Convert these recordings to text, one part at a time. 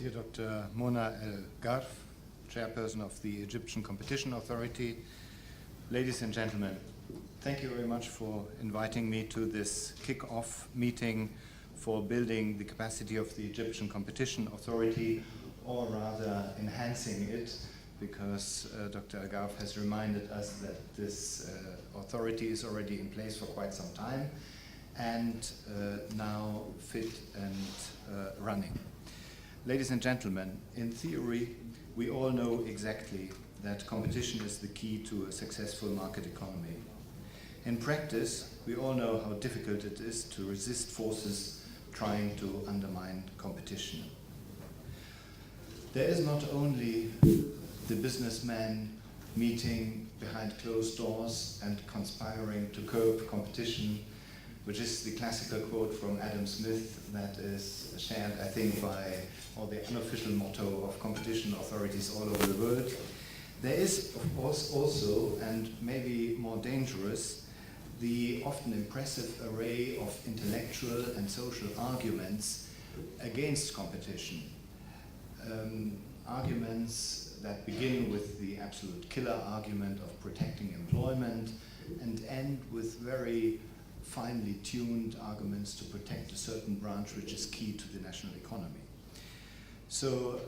Dear Dr. Mona El-Garf, Chairperson of the Egyptian Competition Authority, ladies and gentlemen, thank you very much for inviting me to this kick-off meeting for building the capacity of the Egyptian Competition Authority, or rather enhancing it, because Dr. El-Garf has reminded us that this authority is already in place for quite some time and now fit and running. Ladies and gentlemen, in theory, we all know exactly that competition is the key to a successful market economy. In practice, we all know how difficult it is to resist forces trying to undermine competition. There is not only the businessman meeting behind closed doors and conspiring to curb competition, which is the classical quote from Adam Smith that is shared, I think, by or the unofficial motto of competition authorities all over the world. There is, of course, also, and maybe more dangerous, the often impressive array of intellectual and social arguments against competition. Arguments that begin with the absolute killer argument of protecting employment and end with very finely tuned arguments to protect a certain branch which is key to the national economy. So,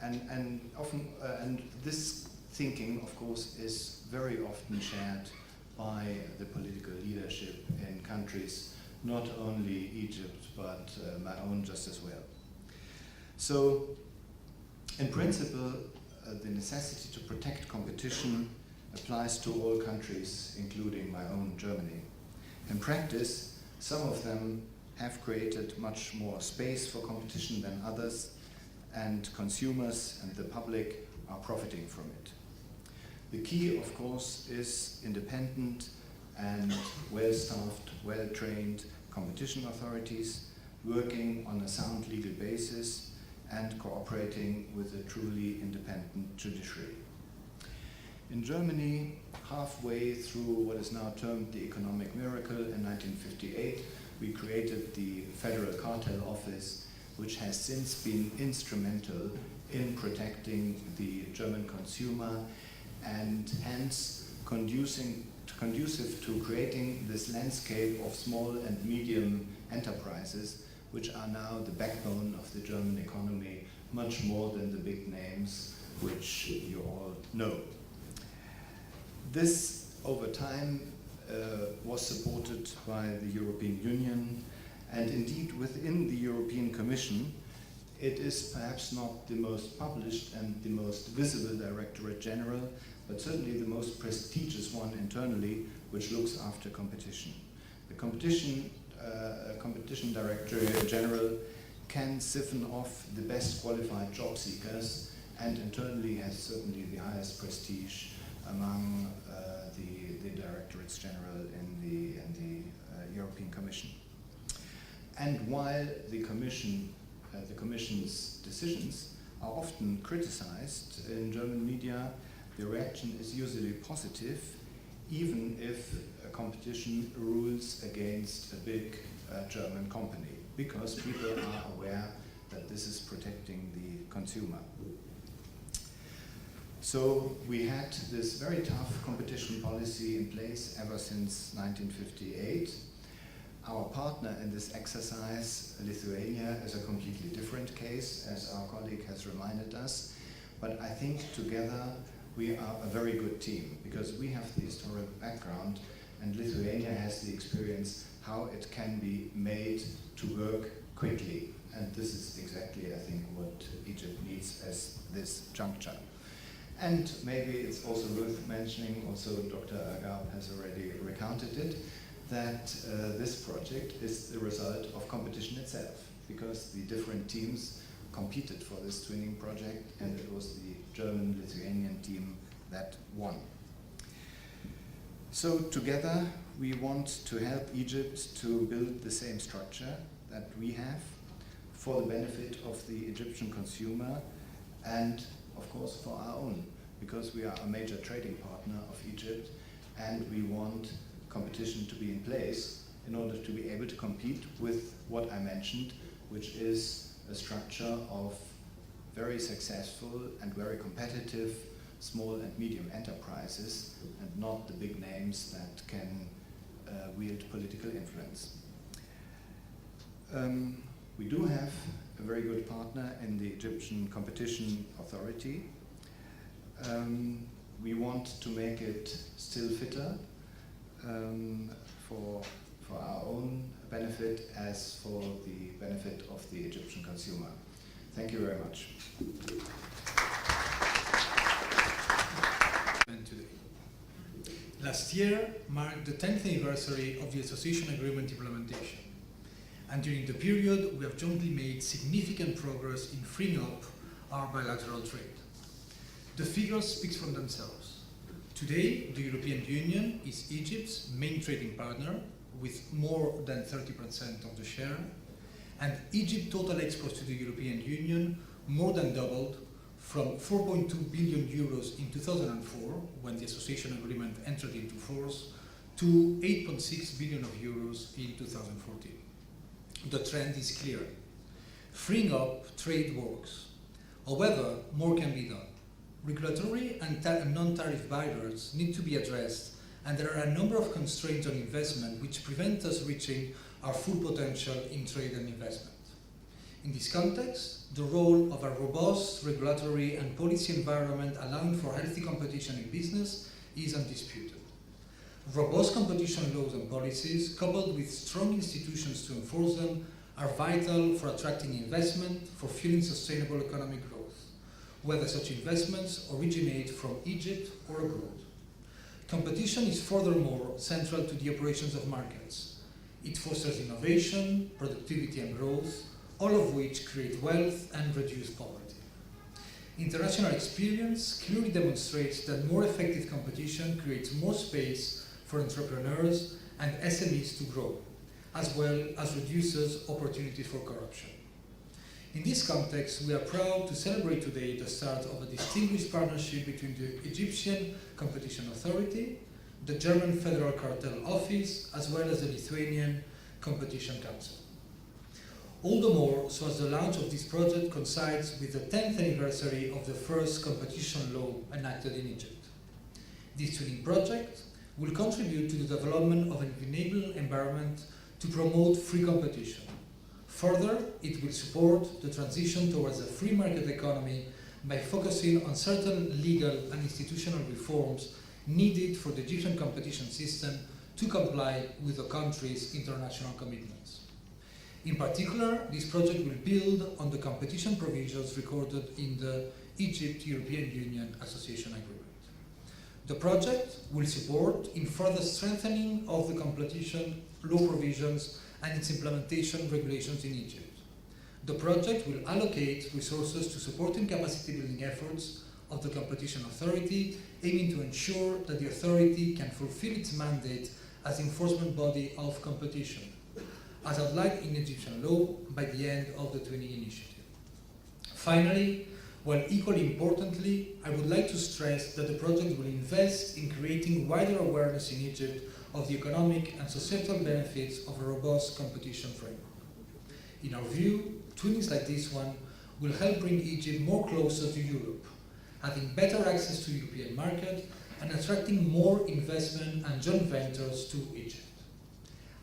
and this thinking, of course, is very often shared by the political leadership in countries, not only Egypt, but my own just as well. So, in principle, the necessity to protect competition applies to all countries, including my own Germany. In practice, some of them have created much more space for competition than others, and consumers and the public are profiting from it. The key, of course, is independent and well-staffed, well-trained competition authorities working on a sound legal basis and cooperating with a truly independent judiciary. In Germany, halfway through what is now termed the economic miracle in 1958, we created the Federal Cartel Office, which has since been instrumental in protecting the German consumer and hence conducive to creating this landscape of small and medium enterprises, which are now the backbone of the German economy, much more than the big names which you all know. This, over time, was supported by the European Union, and indeed within the European Commission, it is perhaps not the most published and the most visible Directorate General, but certainly the most prestigious one internally, which looks after competition. The Competition Directorate General can siphon off the best qualified job seekers and internally has certainly the highest prestige among the Directorates General in the European Commission. And while the Commission's decisions are often criticized in German media, the reaction is usually positive, even if a competition rules against a big German company, because people are aware that this is protecting the consumer. So we had this very tough competition policy in place ever since 1958. Our partner in this exercise, Lithuania, is a completely different case, as our colleague has reminded us. But I think together we are a very good team, because we have the historic background and Lithuania has the experience how it can be made to work quickly. And this is exactly, I think, what Egypt needs at this juncture. And maybe it's also worth mentioning, also Dr. El-Garf has already recounted it, that this project is the result of competition itself, because the different teams competed for this twinning project and it was the German-Lithuanian team that won. So together we want to help Egypt to build the same structure that we have for the benefit of the Egyptian consumer and of course for our own, because we are a major trading partner of Egypt and we want competition to be in place in order to be able to compete with what I mentioned, which is a structure of very successful and very competitive small and medium enterprises, and not the big names that can wield political influence. We do have a very good partner in the Egyptian Competition Authority. We want to make it still fitter for our own benefit as for the benefit of the Egyptian consumer. Thank you very much. Last year marked the 10th anniversary of the Association Agreement implementation. And during the period, we have jointly made significant progress in freeing up our bilateral trade. The figures speak for themselves. Today, the European Union is Egypt's main trading partner, with more than 30% of the share, and Egypt's total exports to the European Union more than doubled from 4.2 billion euros in 2004, when the association agreement entered into force, to 8.6 billion euros in 2014. The trend is clear. Freeing up trade works. However, more can be done. Regulatory and non-tariff barriers need to be addressed, and there are a number of constraints on investment which prevent us reaching our full potential in trade and investment. In this context, the role of a robust regulatory and policy environment allowing for healthy competition in business is undisputed. Robust competition laws and policies, coupled with strong institutions to enforce them, are vital for attracting investment, for fueling sustainable economic growth, whether such investments originate from Egypt or abroad. Competition is furthermore central to the operations of markets. It fosters innovation, productivity and growth, all of which create wealth and reduce poverty. International experience clearly demonstrates that more effective competition creates more space for entrepreneurs and SMEs to grow, as well as reduces opportunities for corruption. In this context, we are proud to celebrate today the start of a distinguished partnership between the Egyptian Competition Authority, the German Federal Cartel Office, as well as the Lithuanian Competition Council. All the more so as the launch of this project coincides with the 10th anniversary of the first competition law enacted in Egypt. This twinning project will contribute to the development of an enabling environment to promote free competition. Further, it will support the transition towards a free market economy by focusing on certain legal and institutional reforms needed for the Egyptian competition system to comply with the country's international commitments. In particular, this project will build on the competition provisions recorded in the Egypt-European Union Association Agreement. The project will support in further strengthening of the competition law provisions and its implementation regulations in Egypt. The project will allocate resources to supporting capacity building efforts of the Competition Authority, aiming to ensure that the authority can fulfill its mandate as enforcement body of competition, as outlined in Egyptian law by the end of the twinning initiative. Finally, while equally importantly, I would like to stress that the project will invest in creating wider awareness in Egypt of the economic and societal benefits of a robust competition framework. In our view, twinnings like this one will help bring Egypt more closer to Europe, having better access to the European market and attracting more investment and joint ventures to Egypt.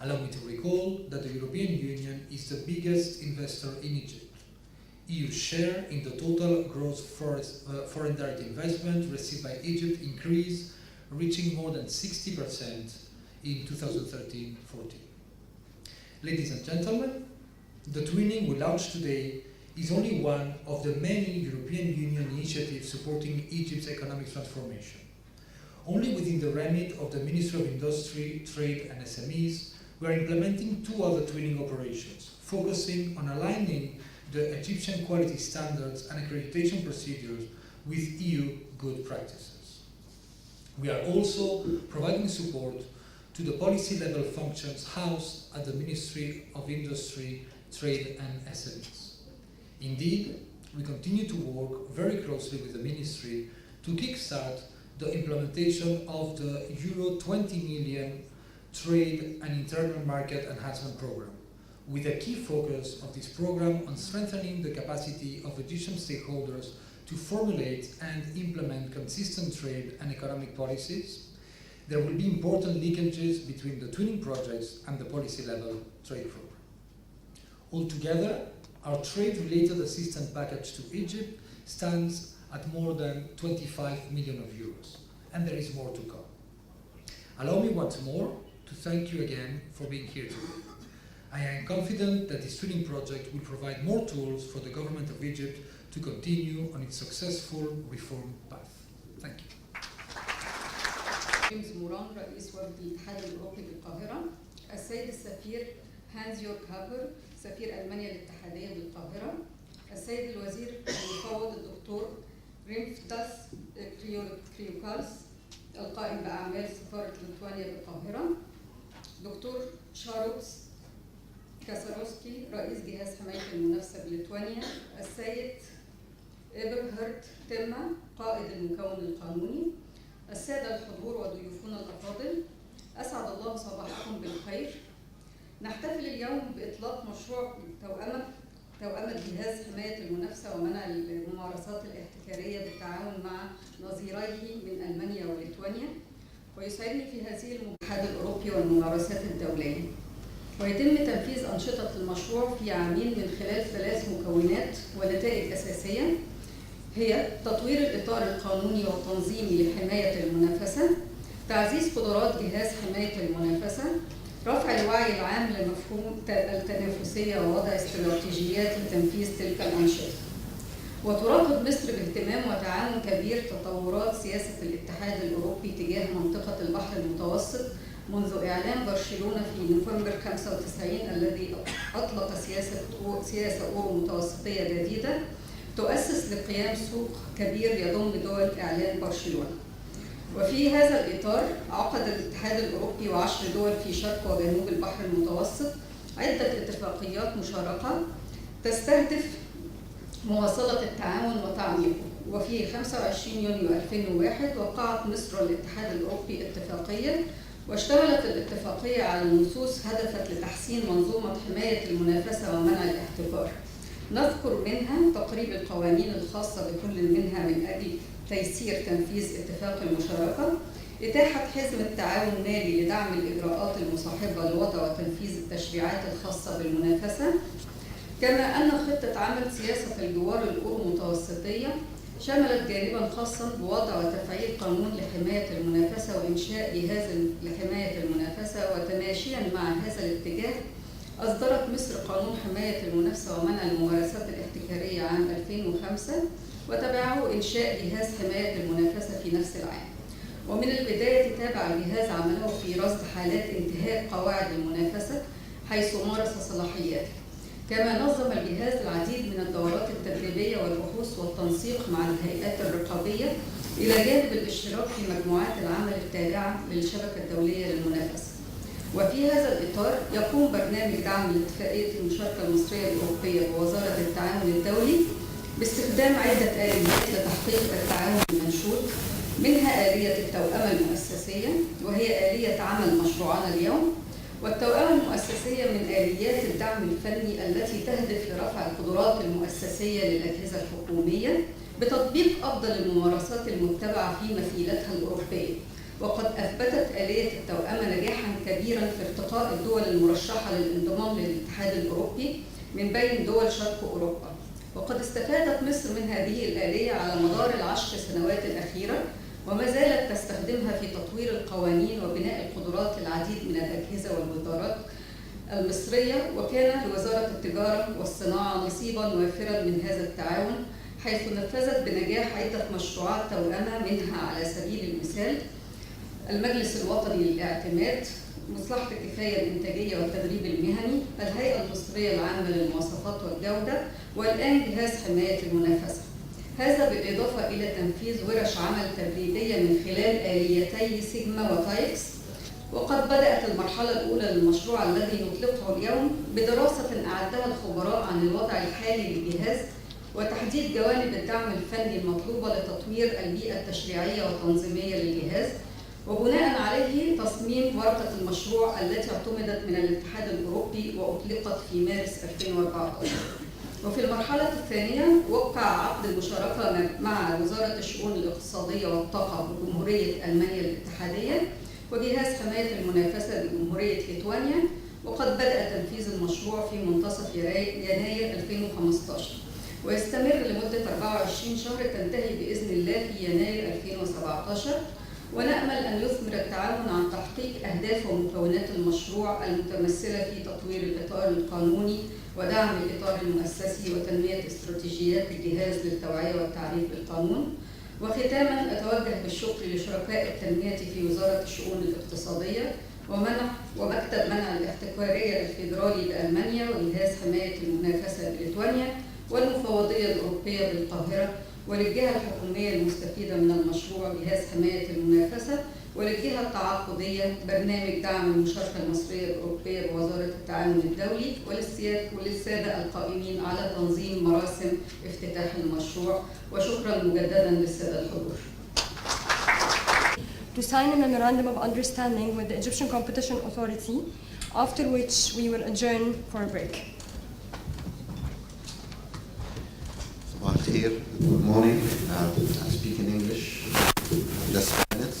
Allow me to recall that the European Union is the biggest investor in Egypt. EU's share in the total gross foreign direct investment received by Egypt increased, reaching more than 60% in 2013-14. Ladies and gentlemen, the twinning we launched today is only one of the many European Union initiatives supporting Egypt's economic transformation. Only within the remit of the Ministry of Industry, Trade and SMEs, we are implementing two other twinning operations, focusing on aligning the Egyptian quality standards and accreditation procedures with EU good practices. We are also providing support to the policy-level functions housed at the Ministry of Industry, Trade and SMEs. Indeed, we continue to work very closely with the Ministry to kickstart the implementation of the Euro 20 million Trade and Internal Market Enhancement Programme, with a key focus of this program on strengthening the capacity of Egyptian stakeholders to formulate and implement consistent trade and economic policies. There will be important linkages between the twinning projects and the policy-level trade program. Altogether, our trade-related assistance package to Egypt stands at more than 25 million euros, and there is more to come. Allow me once more to thank you again for being here today. I am confident that this twinning project will provide more tools for the government of Egypt to continue on its successful reform path. Thank you. جيمس موران رئيس وفد الاتحاد الأوروبي بالقاهرة، السيد السفير هانز يورك هابر سفير ألمانيا الاتحادية بالقاهرة، السيد الوزير المفوض الدكتور ريمفتاس كريوكالس القائم بأعمال سفارة ليتوانيا بالقاهرة، دكتور شاروكس كاساروسكي رئيس جهاز حماية المنافسة بليتوانيا، السيد إبرهارد تيما قائد المكون القانوني، السادة الحضور وضيوفنا الأفاضل، أسعد الله صباحكم بالخير. نحتفل اليوم بإطلاق مشروع توأمة جهاز حماية المنافسة ومنع الممارسات الاحتكارية بالتعاون مع نظيريه من ألمانيا وليتوانيا، ويسعدني في هذه الاتحاد الأوروبي والممارسات الدولية. ويتم تنفيذ أنشطة المشروع في عامين من خلال 3 مكونات ونتائج أساسية، هي تطوير الإطار القانوني والتنظيمي لحماية المنافسة، تعزيز قدرات جهاز حماية المنافسة، رفع الوعي العام لمفهوم التنافسية ووضع استراتيجيات لتنفيذ تلك الأنشطة. وتراقب مصر باهتمام وتعاون كبير تطورات سياسة الاتحاد الأوروبي تجاه منطقة البحر المتوسط منذ إعلان برشلونة في نوفمبر 95 الذي أطلق سياسة أورو متوسطية جديدة تؤسس لقيام سوق كبير يضم دول إعلان برشلونة. وفي هذا الإطار عقد الاتحاد الأوروبي و10 دول في شرق وجنوب البحر المتوسط عدة اتفاقيات مشاركة تستهدف مواصلة التعاون وتعميقه. وفي 25 يونيو 2001 وقعت مصر والاتحاد الأوروبي اتفاقية، واشتملت الاتفاقية على نصوص هدفت لتحسين منظومة حماية المنافسة ومنع الاحتكار. نذكر منها تقريب القوانين الخاصة بكل منها من أجل تيسير تنفيذ اتفاق المشاركة، إتاحة حزمة تعاون مالي لدعم الإجراءات المصاحبة لوضع وتنفيذ التشريعات الخاصة بالمنافسة، كما أن خطة عمل سياسة الجوار الأورو متوسطية شملت جانباً خاصاً بوضع وتفعيل قانون لحماية المنافسة وإنشاء جهاز لحماية المنافسة. وتماشياً مع هذا الاتجاه أصدرت مصر قانون حماية المنافسة ومنع الممارسات الاحتكارية عام 2005، وتبعه إنشاء جهاز حماية المنافسة في نفس العام. ومن البداية تابع الجهاز عمله في رصد حالات انتهاك قواعد المنافسة حيث مارس صلاحياته. كما نظم الجهاز العديد من الدورات التدريبية والبحوث والتنسيق مع الهيئات الرقابية إلى جانب الاشتراك في مجموعات العمل التابعة للشبكة الدولية للمنافسة. وفي هذا الإطار يقوم برنامج دعم لاتفاقية المشاركة المصرية الأوروبية بوزارة التعاون الدولي باستخدام عدة آليات لتحقيق التعاون المنشود، منها آلية التوأمة المؤسسية وهي آلية عمل مشروعنا اليوم، والتوأمة المؤسسية من آليات الدعم الفني التي تهدف لرفع القدرات المؤسسية للأجهزة الحكومية بتطبيق أفضل الممارسات المتبعة في مثيلتها الأوروبية. وقد أثبتت آلية التوأمة نجاحاً كبيراً في ارتقاء الدول المرشحة للانضمام للاتحاد الأوروبي من بين دول شرق أوروبا. وقد استفادت مصر من هذه الآلية على مدار ال10 سنوات الأخيرة، وما زالت تستخدمها في تطوير القوانين وبناء القدرات العديد من الأجهزة والوزارات المصرية. وكان لوزارة التجارة والصناعة نصيباً وافراً من هذا التعاون، حيث نفذت بنجاح عدة مشروعات توأمة، منها على سبيل المثال المجلس الوطني للاعتماد، مصلحة الكفاية الإنتاجية والتدريب المهني، الهيئة المصرية العامة للمواصفات والجودة، والآن جهاز حماية المنافسة. هذا بالإضافة إلى تنفيذ ورش عمل تدريبية من خلال آليتي سيجما وتايكس. وقد بدأت المرحلة الأولى للمشروع الذي نطلقه اليوم بدراسة أعدها الخبراء عن الوضع الحالي للجهاز وتحديد جوانب الدعم الفني المطلوبة لتطوير البيئة التشريعية والتنظيمية للجهاز. وبناء عليه تصميم ورقة المشروع التي اعتمدت من الاتحاد الأوروبي وأطلقت في مارس 2014. وفي المرحلة الثانية وقع عقد المشاركة مع وزارة الشؤون الاقتصادية والطاقة بجمهورية ألمانيا الاتحادية وجهاز حماية المنافسة بجمهورية ليتوانيا، وقد بدأ تنفيذ المشروع في منتصف يناير 2015 ويستمر لمدة 24 شهر تنتهي بإذن الله في يناير 2017. ونأمل أن يثمر التعاون عن تحقيق أهداف ومكونات المشروع المتمثلة في تطوير الإطار القانوني ودعم الإطار المؤسسي وتنمية استراتيجيات الجهاز للتوعية والتعريف بالقانون. وختاما أتوجه بالشكر لشركاء التنمية في وزارة الشؤون الاقتصادية ومكتب منع الاحتكارية الفيدرالي بألمانيا وجهاز حماية المنافسة بليتوانيا والمفوضية الأوروبية بالقاهرة، وللجهة الحكومية المستفيدة من المشروع جهاز حماية المنافسة، وللجهة التعاقدية برنامج دعم المشاركة المصرية الأوروبية بوزارة التعاون الدولي، وللسادة القائمين على تنظيم مراسم افتتاح المشروع. وشكرا مجددا للسادة الحضور. To sign a memorandum of understanding with the Egyptian Competition Authority, after which we will adjourn for a break. Here, good morning. I speak in English. Just minutes.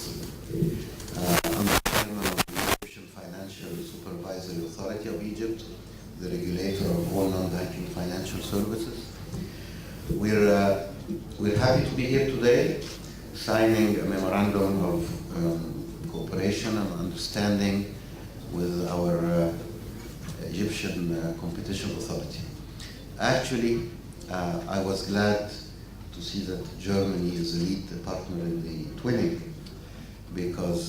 I'm the chairman of the Egyptian Financial Supervisory Authority of Egypt, the regulator of all non-banking financial services. We're happy to be here today, signing a memorandum of cooperation and understanding with our Egyptian Competition Authority. Actually, I was glad to see that Germany is the lead partner in the twinning, because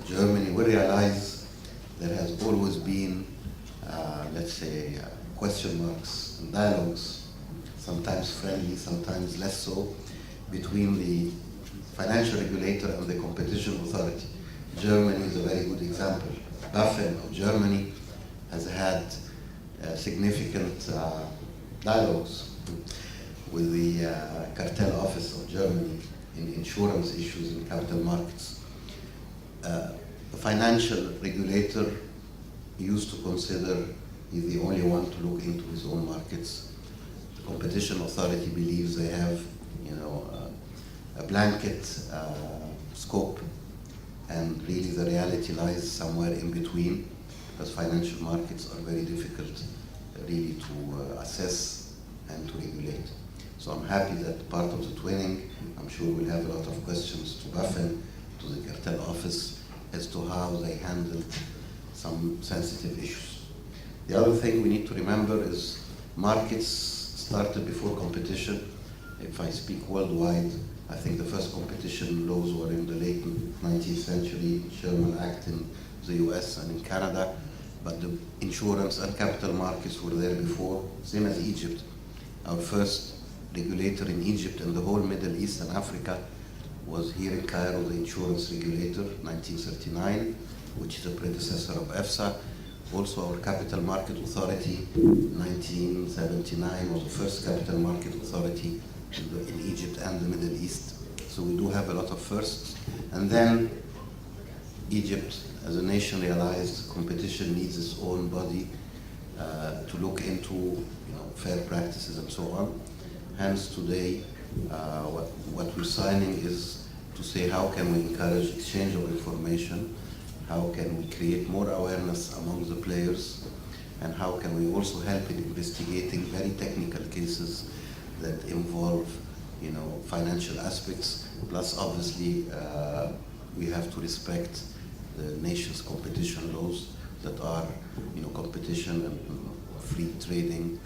Germany will realize there has always been, let's say, question marks and dialogues, sometimes friendly, sometimes less so, between the financial regulator and the competition authority. Germany is a very good example. BaFin of Germany has had significant dialogues with the cartel office of Germany in insurance issues in capital markets. The financial regulator used to consider he's the only one to look into his own markets. The competition authority believes they have, a blanket scope, and really the reality lies somewhere in between, because financial markets are very difficult really to assess and to regulate. So I'm happy that part of the twinning, I'm sure we'll have a lot of questions to BaFin, to the cartel office, as to how they handled some sensitive issues. The other thing we need to remember is markets started before competition. If I speak worldwide, I think the first competition laws were in the late 19th century, Sherman Act in the US and in Canada, but the insurance and capital markets were there before, same as Egypt. Our first regulator in Egypt and the whole Middle East and Africa was here in Cairo, the insurance regulator, 1939, which is a predecessor of EFSA. Also our capital market authority, 1979, was the first capital market authority in Egypt and the Middle East. So we do have a lot of firsts. And then Egypt, as a nation, realized competition needs its own body to look into fair practices and so on. Hence today, what we're signing is to say how can we encourage exchange of information, how can we create more awareness among the players, and how can we also help in investigating very technical cases that involve financial aspects. Plus obviously we have to respect the nation's competition laws that are competition and free trading.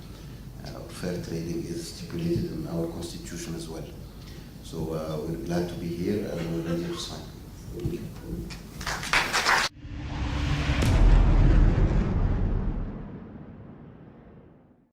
Fair trading is stipulated in our constitution as well. So we're glad to be here, and